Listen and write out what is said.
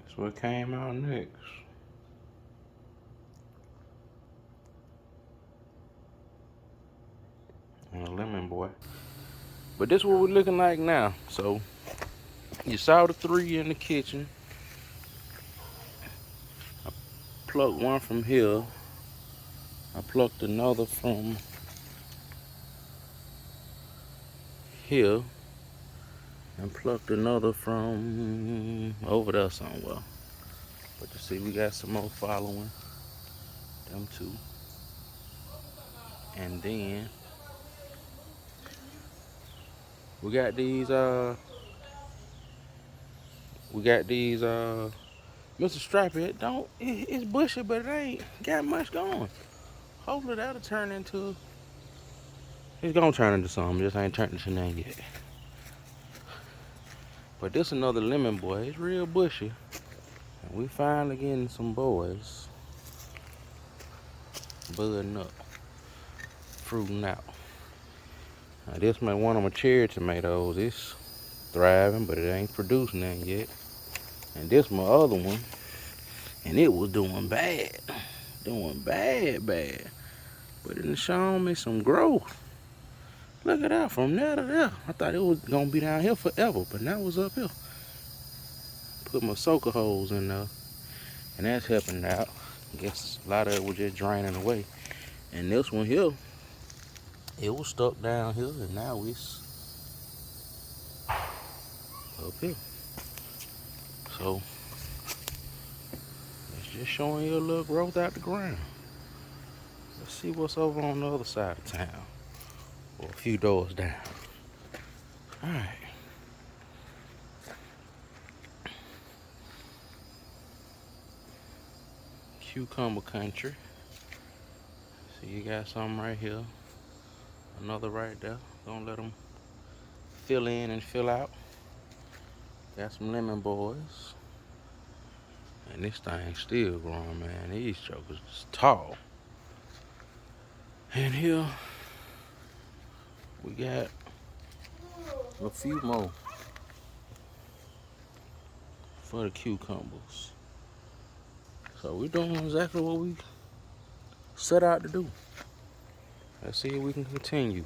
That's what came out next. And a lemon boy. But this is what we're looking like now. So you saw the 3 in the kitchen. I plucked one from here. I plucked another from here. And plucked another from over there somewhere. But you see, we got some more following. Them 2. And then we got these Mr. Stripey, it's bushy, but it ain't got much going. Hopefully that'll turn into, it's gonna turn into something, just ain't turned into nothing yet. But this another lemon boy, it's real bushy. And we finally getting some boys budding up, fruiting out. Now this one of my cherry tomatoes, it's thriving, but it ain't producing nothing yet. And this my other one, and it was doing bad. Doing bad. But it done shown me some growth. Look at that, from there to there. I thought it was gonna be down here forever, but now it's up here. Put my soaker hose in there, and that's helping out. I guess a lot of it was just draining away. And this one here, it was stuck down here, and now it's up here. So, it's just showing you a little growth out the ground. Let's see what's over on the other side of town, or a few doors down. All right. Cucumber country. So you got some right here, another right there. Don't let them fill in and fill out. Got some lemon boys. And this thing still growing, man. These jokers is tall. And here we got a few more for the cucumbers. So we're doing exactly what we set out to do. Let's see if we can continue.